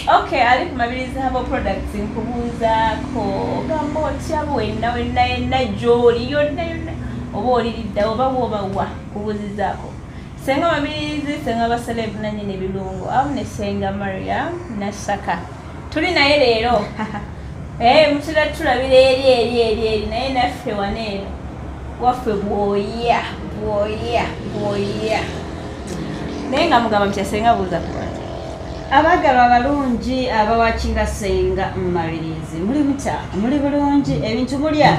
Okay, ali kumabiriza habo products nkubuuzaako gamba otya wenna gy'oli yonna oba oliridda oba wobawa kubuuzizaako senga mabirizi senga baselebu nannyini ebirungo awamu ne senga Maria Nasaka tuli naye leero mutera tulabira eri naye naffe waneeno waffe bwoya naye nga mugamba mutya senga buuza kubantu abagalwa abalungi abawakinga senga mumabirizi muli bulungi ebintu mulya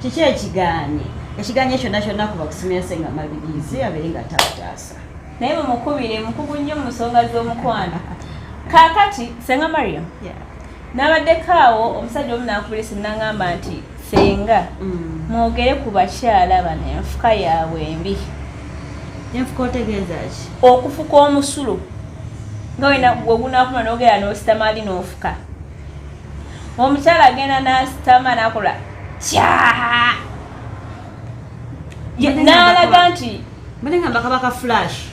kiki ekiganye kyonna kuba kusimira senga mabirizi abeere nga tabutaasa naye mumukubire mukugu nnyo mu nsonga z'omukwano kaakati senga Maria n'abaddeko awo omusajja omu nankubira esimu n'angamba nti senga mwogere ku bakyala bano enfuka yaabwe embi enfuka otegeeza ki okufuka omusulo nga wena wegunaakuma n'ogera n'ositamaali n'ofuka omukyala agenda n'asitama n'akola kyaa n'alaga nti balengamba kaba ka flash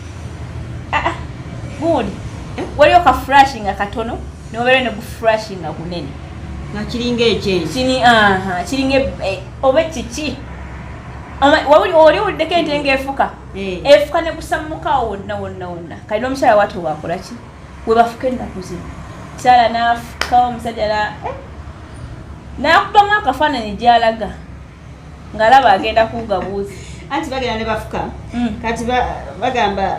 good waliyo ka flash nga katono nobeera ne guflash nga kunene nga kiringa ekyensi kiringa oba kiki oli wuddeko ente ng'efuka efuka ne kusammukawo wonna kalina omukyala watu wakola ki we bafuka ennaku zino mukyala n'afukawo omusajja n'akubamu akafaananyi gy'alaga ng'alaba agenda kugabuuzi anti bagenda ne bafuka kati bagamba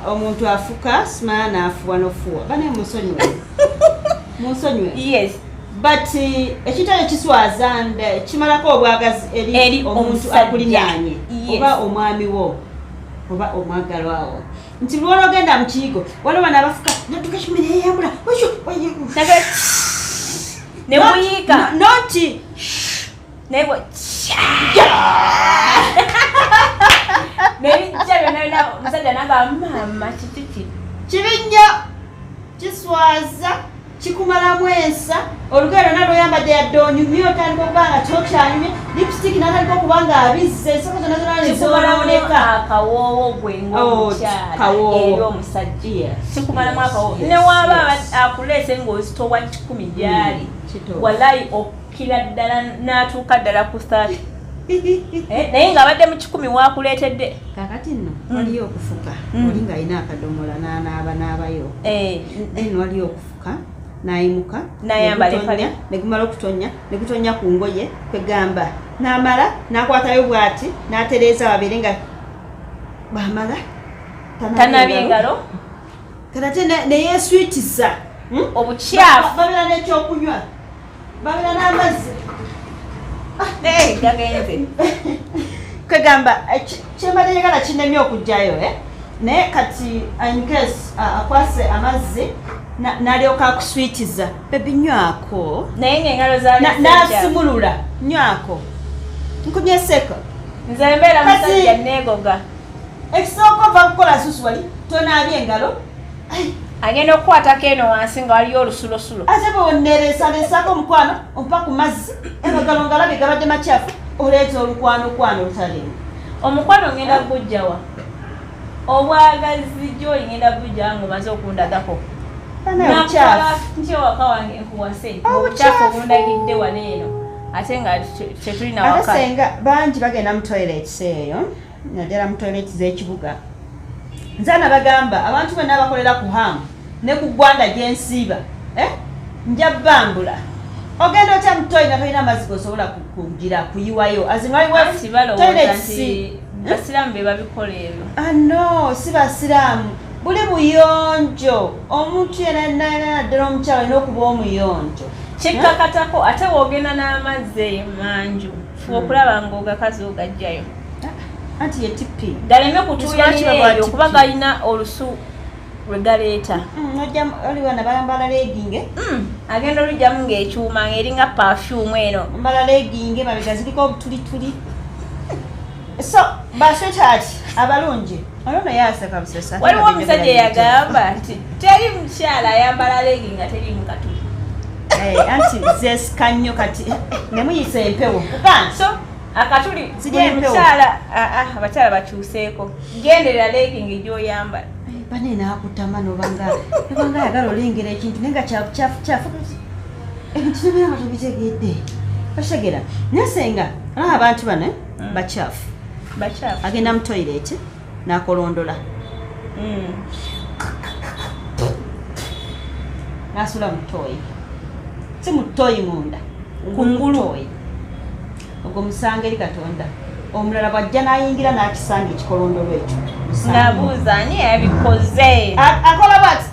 omuntu afuka simala n'afuwa n'ofuwa bane munsonyiwe yes but ekitale kiswaza nde kimalako obwagazi eri omuntu akulinaanye oba omwami wo oba omwagalwawo nti lwona ogenda mu kiyigo waliwo bano abafuka natukashimira ne muyiika noti nebo nebijja byonna omusajja nagamba mama kiki kibi nnyo kiswaza kikumalamu ensa olugero nalwoyambadde yadde onyumye otandika okuba nga tokyanyumye lipstick natandika okuba nga abizze ensoko zonna zonna nezibonaboneka akawoowo gwe ng'omukyala eri omusajja kikumalamu akawoowo ne waaba akuleese ng'ozitowa 10 gyali walayi okira ddala n'atuuka ddala ku 30 naye ng'abadde mu 10 waakuleetedde kakati nno waliyo okufuka oli ng'alina akadomola n'aabayo waliyo okufuka nayimuka nayambala empale negumala okutonya negutonya ku ngoye kwegamba namala nakwatayo bwati natereeza babiri nga bamala tanabye engalo kati neyeswitiza obukyafu babira n'ekyokunywa babira n'amazzi gagenze kwegamba kyembadde njagala kinemye okujjayo naye kati in case akwase amazzi n'alyoka akuswitiza bebi nywako naye ng'engalo nasimulula nywako nkumye seko nze mbeera musajja neegoga ekisooka ova kukola susu wali tonaabye engalo agenda okukwatako eno wansi nga waliyo olusulosulo ate bweonereesaleesako omukwano ompa ku mazzi emagalo ngalabe gabadde makyafu oleeta olukwano olutalimu omukwano ngenda gujjawa obwagazi gy'oli ngenda gujjawa ng'omaze okundagako nti ewaka wange nkuwase obukyafu obundagidde wano eno ate nga tetulina waka senga bangi bagenda mu toilets eyo naddala mu toilets z'ekibuga nzana bagamba abantu bonna abakolera ku hamu ne ku ggwanda gyensiiba nja bambula ogenda otya mu toyi nga tolina amazzi gosobola kugira kuyiwayo basiraamu be babikola ebyo no si basiraamu buli buyonjo omuntu yenanaddala omukyalo olina okuba omuyonjo kikkakatako ate woogenda n'amazzi manju fuba okulaba ng'ogakazi ogajjayo anti ye tipi galeme kutuulira okuba galina olusu lwe galeeta oliwo nabayambala leginge agenda olugjamu ng'ekyuma ng'eringa perfume eno mbala leginge mabega ziriko obutulituli so baswetat abalungi olwono yaseka busesa waliwo omusajja yagamba nti teri mukyala ayambala legi nga teri mukatuli anti zesika nnyo kati nemuyisa empewo so akatuli mukyala abakyala bakyuseeko genderera legingi gy'oyambala bane nakutama nobanga yagala olengera ekintu nenga kyafu ebintu nebiraba tobitegedde bashegera nesenga abantu bano bakyafu agenda mu toilet nakolondola nasula mutoyi si mutoyi munda kungulu ogwo musanga eri Katonda omulala bwajja nayingira nakisanga ekikolondolo ekyo ngabuuza ani yabikoze akola bati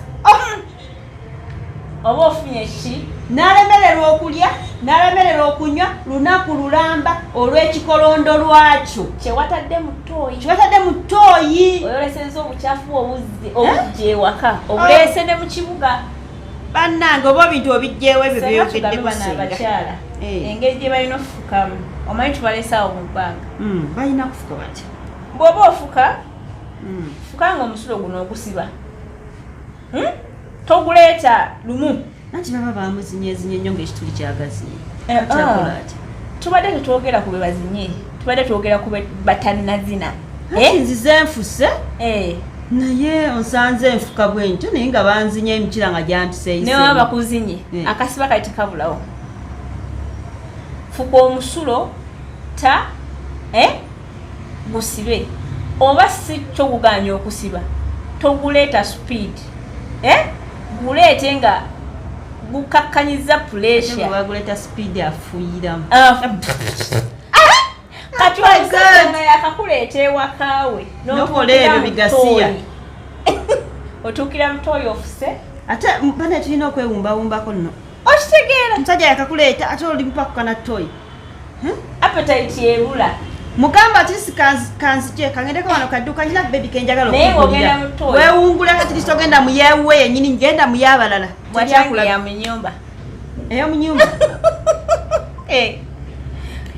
oba ofunye ki nalemererwa okulya nalemererwa okunywa lunaku lulamba olw'ekikolondo lwakyo kyewatadde mu ttooyi oyoleseza obukyafu obujja ewaka obuleese ne mu kibuga bannange oba ebintu obijjeewo ebyo byogedde abakyala engeri gye balina okufukamu omanyi tubaleesaawo mu bbanga balina kufuka batya bw'oba ofuka fukanga omusulo guno ogusiba toguleeta lumu nanti baba bamuzinyezinye ennyo ng'ekituli kyagazinye tubadde tetwogera ku be bazinye tubadde twogera ku be batannazina nzize nfuse naye onsanze enfuka bwentyo naye nga banzinye emikira nga gyantiseeyise naye waba bakuzinye akasiba kali tekabulawo fuka omusulo gusibe oba si kyo guganya okusiba toguleeta speed guleete nga gukakkanyiza pressure baguleeta speed afuyiramu kati wazanga yakakuleeta ewakaawe nokola ebyo bigasiya otuukira mutoyi ofuse ate bane tulina okwewumbawumbako nno okitegeera omusajja yakakuleeta ate oli mpakukana toyi appetite ebula mugamba ati kanzije kangendeko wano kadduka nyina bebi kenjagala naye ng'ogenda mu ttooyi weewungula kati kristo ogenda mu yeewuwe yennyini ngenda mu y'abalala mwatyange ya mu nnyumba ey'omu nnyumba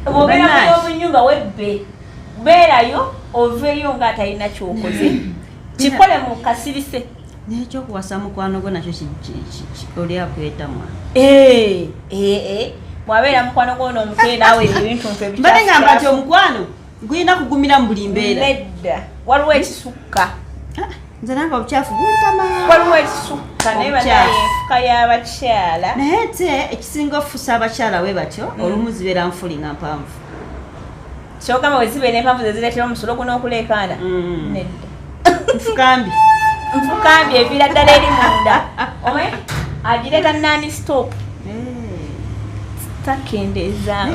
bw'ogenda mu nnyumba webbe beerayo oveeyo ng'atalina kyokoze kikole mu kasirise n'ekyokuwasa mukwano gwo nakyo oli akwetamwa mwabeera mukwano gwono omukeeraawe ebintu mbadde ngamba nti omukwano gulina kugumira mu buli mbeera nedda waliwo ekisukka nze nange obukyafu buntama waliwo ekisukka naye banaye enfuka y'abakyala naye te ekisinga okufusa abakyala we batyo olumu zibeera nfuli nga mpanvu kyogamba bwe zibeera empanvu ze zireetera omusulo guno okuleekaana nedda nfukambi eviira ddala eri munda omanyi agireeta nani stop takendeeza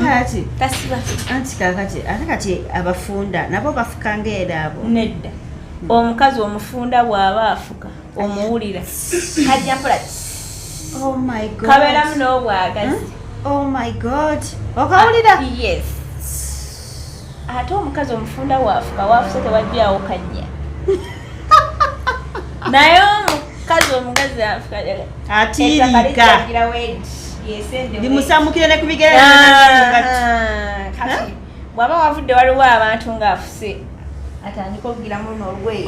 tasiba anti kakati ate kati abafunda nabo bafukanga era abo nedda omukazi omufunda bw'aba afuka omuwulira kajja mpola kabeeramu n'obwagazi okawulira yes ate omukazi omufunda bw'afuka waafuse tewajjawo kajja naye omukazi omugazi afuka atiirika bimusamukire ne kubigera kati bw'aba wavudde waliwo abantu ng'afuse atandika okugiramu luno olugoye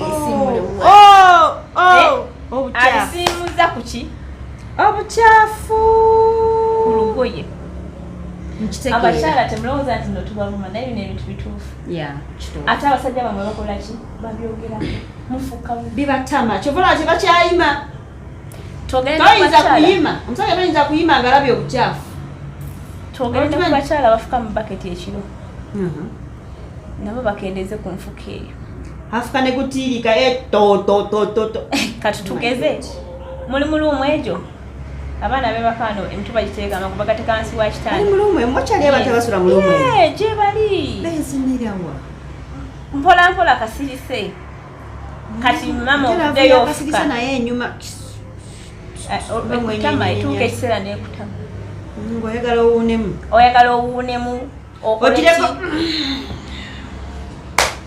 alisiimuza ku ki obukyafu ku lugoye abakyala temulowooza nti no tubavuma naye bino ebintu bituufu ate abasajja bamwe bakola ki babyogerako mufuka bibatama kyovola kye bakyayima toyinza kuyima omusajja toyinza kuyima ngaalabye obukyafu twogerere ku bakyala bafuka mu baketi ekiro nabo bakendeeze ku nfuka eyo afuka ne gutiirika kati tugeze muli muluumu egyo abaana bebakaano emitu bagiteeka amakuba gateeka wansi wa kitanda gye bali mpola mpola kasirise kati mama okuddeyo ofuka ekutama etuuka ekiseera n'ekutama oyagala owuunemu okoleki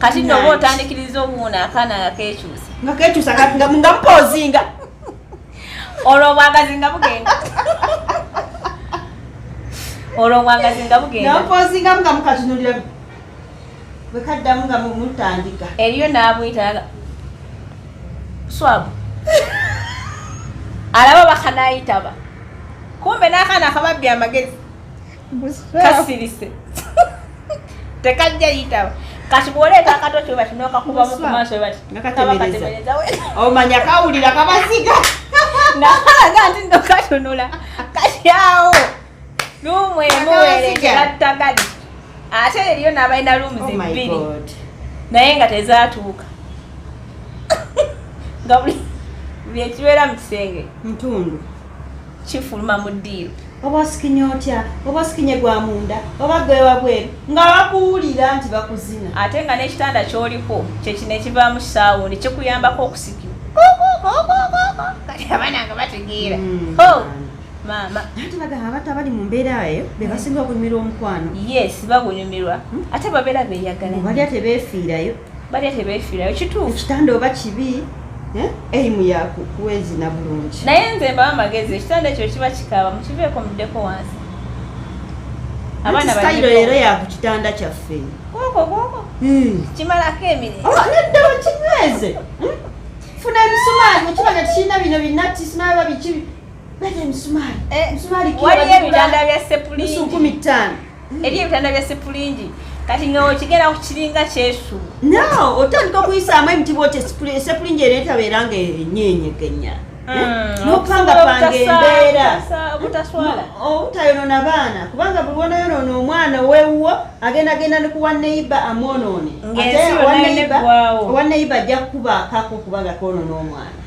kati nno oba otandikiriza obuwuuna akaana nga kekyusa nga mupoozinga olwo obwagazi nga bugenda namupoozingamu nga mukatunulira bwekaddamu nga mutandika eriyo n'abwyita swabu alaba bakanayitaba kumbe n'akaana akababbya amagezi kasirise tekajja yitaba kati bw'oleeta akatoki bati n'okakubamu ku maaso bati ngakatemereza omanya kawulira kabasiga nakalaga nti nokatunula kati awo luumu emuweereerattagadi ate eriyo n'abalina luumuzi bbiri naye nga tezaatuuka nga buli ekibeera mu kisenge ntundu kifuluma mu ddiiro oba osikinye otya oba osikinye gwa munda oba gwewa bweru nga bakuwulira nti bakuzina ate nga n'ekitanda ky'oliko kyekino ekivaamu kisaawo kikuyambako okusikira kati abaana nga bategeera maama ate bagamba abato abali mu mbeera eyo be basinga okunyumirwa omukwano yes bagunyumirwa ate babeera beeyagala balya tebeefiirayo kituufu ekitanda oba kibi erimu yakuwezina bulungi naye nze mbawa amagezi ekitanda ekyo kiba kikaaba mukiveeko muddeko wansi sitayiro leero yakukitanda kyaffe koko kimalako emirimu nedda bakinyweze funa emisumaali okibanga tikirina bino binati simaaba bikibi bete emisumaali waliyo ebitanda bya sepulingi 15 eriyo ebitanda bya sepulingi kati nga okigenda kukiringa kyesu no otandika okuyisaamu emiti bwote sepulingi eno etabeera nga enyenyegenya nopangapanga embeera obutayonona baana kubanga buli wonayonoona omwana owewuwo agenda ne kuwa neiba amwonoone owa neiba ajja kukuba akako kubanga konoona omwana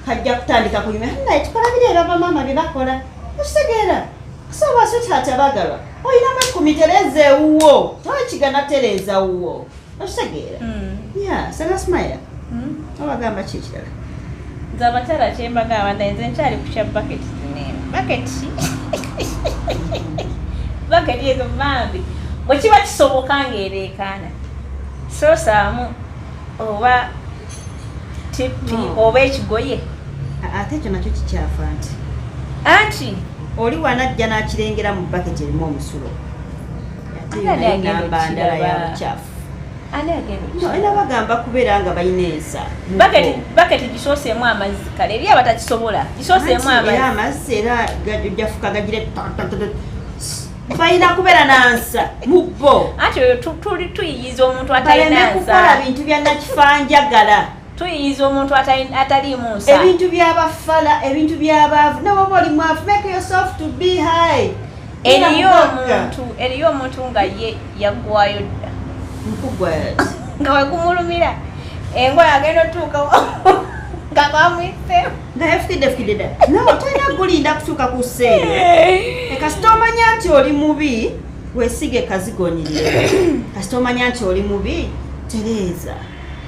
kajja kutandika kunyuma naye tukolabire era bamaama bye bakola okitegeera kusaba sitaata bagalwa olinamu ekkumi tereza ewuwo tokigana tereza wuwo okitegeera sanga Smaila obagamba ki ekirala nze abakyala kyembagamba nze nkyali ku kya baketi ezo bambi bwe kiba kisoboka ng'ereekaana soosaamu oba tipi oba ekigoye ate ekyo nakyo kikyafa anti oli wanajja n'akirengera mu baketi erimu omusulo namba ndala ya bukyafu era bagamba kubeera nga balina ensa baketi gisooseemu amazzi kale eri abatakisobola gisooseemu amazzi era gafuka gagire balina kubeera nansa mubbo anti oyo tuyiyiza omuntu atalina nsa kukola bintu bya nakifanjagala tuyiyiza omuntu ataliimu nsa ebintu by'abafala ebintu by'abaavu nawoba oli mwavu make yourself to be high eriyo omuntu nga ye yaggwayo dda nga wekumulumira engoye agenda otuuka nga bamwise nga yafukidde dda nawe tolina gulinda kutuuka ku sseere kasita omanya nti oli mubi weesige kazigonyirire kasita omanya nti oli mubi tereeza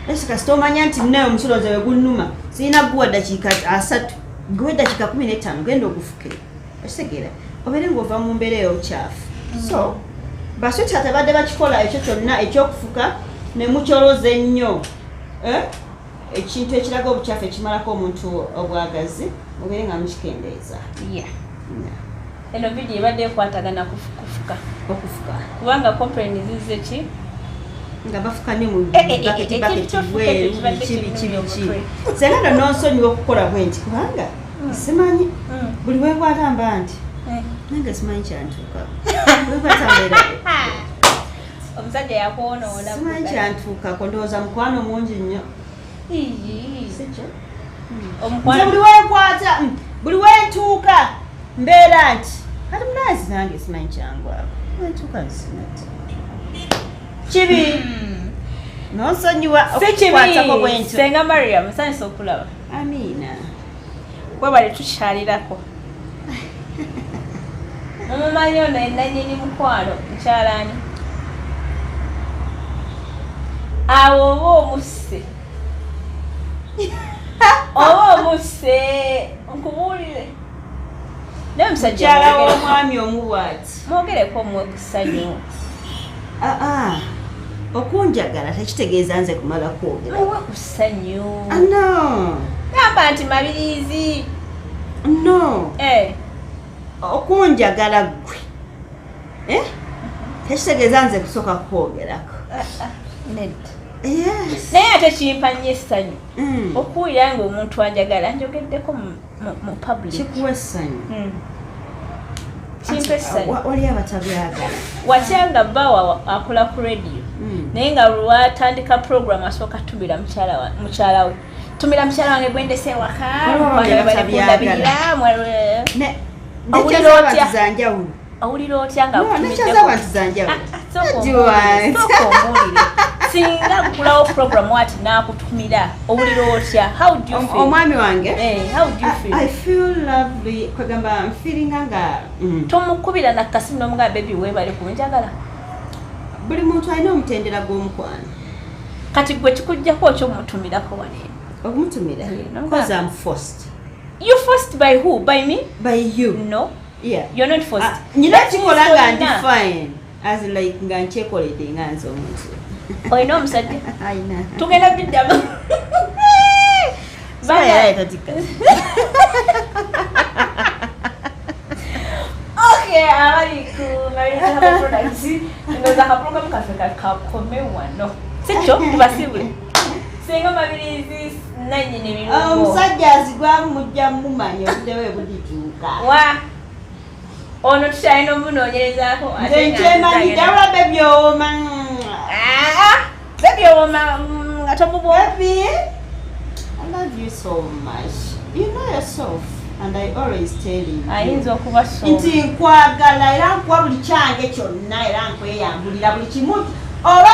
kasita omanya nti naye omusulo nze wegunnuma sirina guwa dakiika 3 guwe dakiika 15 genda ogufuke okitegeera obeere ng'ova mu mbeera ey'obukyafu so baswita tabadde bakikola ekyo kyonna ekyokufuka ne mukyoloza ennyo ekintu ekiraga obukyafu ekimalako omuntu obwagazi obeere nga mukikendeeza eno vidiyo ebadde ekwatagana okufuka kubanga complain zize ki nga bafuka ne mu baketi bweru kibi senga nonsonyiwa okukola bwe nti kubanga simanyi buli wekwatamba nti nange simanyi kyantuuka wekwatambeera omusajja yakwonoona simanyi kyantuukako ndowooza mukwano mungi nnyo sikyo nze buli wekwata buli wentuuka mbeera nti kati munazi nange simanyi kyangwako wentuuka nsinati kibi nonsonyiwa okukwatako bwentyo senga Mariam nsanyusa okulaba amiina webale tukyalirako mumumanyi ono enanyini mukwano mukyalaani awo oba omusse nkubuulire naye omusajja w'omwami omubwati mwogereko omwe ku ssanyu okunjagala tekitegeeza nze kumala kwogera owa ku ssanyu no gamba nti mabiriizi no okunjagala gwe tekitegeeza nze kusooka kwogerako naye ate kimpa nnyo essanyu okuwulira nga omuntu anjagala njogeddeko mu public kikuwa essanyu kimpa essanyu wali abatabyagala watya nga bbawa akola ku radio naye nga lwatandika program asooka tumira mukyala we tumira mukyala wange gwendese ewaka awulira otya nga singa gulawo program wati nakutumira owulira otya omwami wange I feel lovely kwegamba mfeelinga nga tomukubira nakasimu nomugaa bebi webale kunjagala buli muntu alina omutendera gw'omukwano kati gwe kikujjako okyomutumirako waneeno okumutumira because I'm forced. You forced by who? By me? By you. No. Yeah. You're not forced. Nyina kikola nga ndi fine as like nga nkyekoledde nga nze omuntu. Oyina omusajja? Ayina. Tugenda biddamu. Baya etatika. Okay, abali ku Marisa Haba Products. Ngoza ka program kafika kakome wano. Sikyo tubasibule. Senga mabirizi nanyine birungo. Omusajja azigwamu mujja mumanya obudewe budijuka. Wa. Ono tushayina omunoonyerezaako ate nkyemani dawula bebi owoma. Bebi owoma atomubwobi. I love you so much. You know yourself. And I always tell you. Ayinza okuba so. Nti nkwagala era nkuwa buli kyange kyonna era nkweyambulira buli kimu. Oba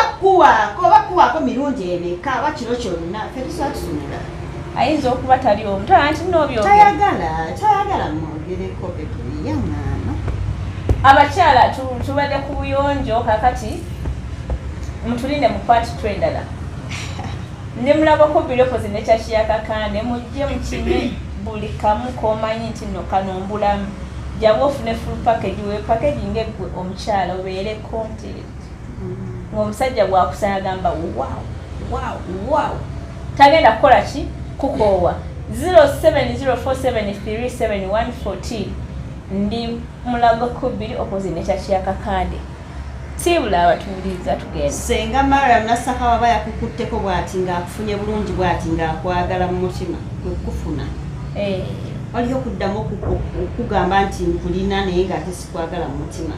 kuwako mirundi emeka aba kiro kyonna ffe tusatusumira. Ayinza okuba tali omu anti n'obyogera. Tayagala mwogereko bebi yang'ama. Abakyala tubadde ku buyonjo kakati mutulinde mu part 2 endala. Ne mulabako bilokozi nekyakiyakakande mujje mukime buli kamu k'omanyi nti nno kanombulamu. Jaba ofune full package we packaging egwe omukyala obeere content. Ng'omusajja bw'akusaya agamba wow. Tagenda kukola ki? Kukoowa. 0704737114 ndi mulago kubiri opposite nekyakiyakakande. Sibula abatuuliriza tugenda. Senga Mariam Nasaka waba yakukutteko bw'ati ng'akufunye bulungi bw'ati ng'akwagala mu mutima kwe kufuna. Waliyo okuddamu okugamba nti nkulina naye ng'ate sikwagala mu mutima.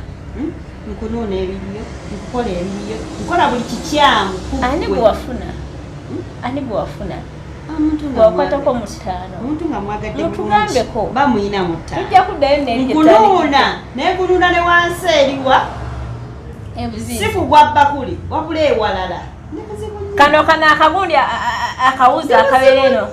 Nkunuuna ebiriyo, nkukola ebiriyo, nkola buli kikyamu kuggwe. Ani bwe wafuna? Wakwatako mu ttaano. Omuntu nga mwagadde mutugambeko. Bamuyina mu ttaano. Tujja kuddayo n'eri nkunuuna naye nkunuuna ne wansi eriwa. Si kugwa bakuli wabula ewalala. Kano akagundi akawuza akabeera eno.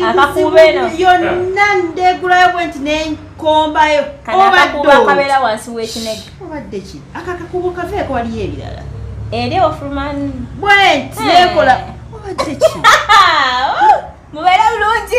Akakuba eno. Yonna ndegulayo bwenti nenkombayo. Akakuba akabeera wansi w'ekinege. Obadde ki? Akakakuba kaveeko waliyo ebirala. Eri ofulumani. Bwenti nekola. Obadde ki? Mubeera bulungi.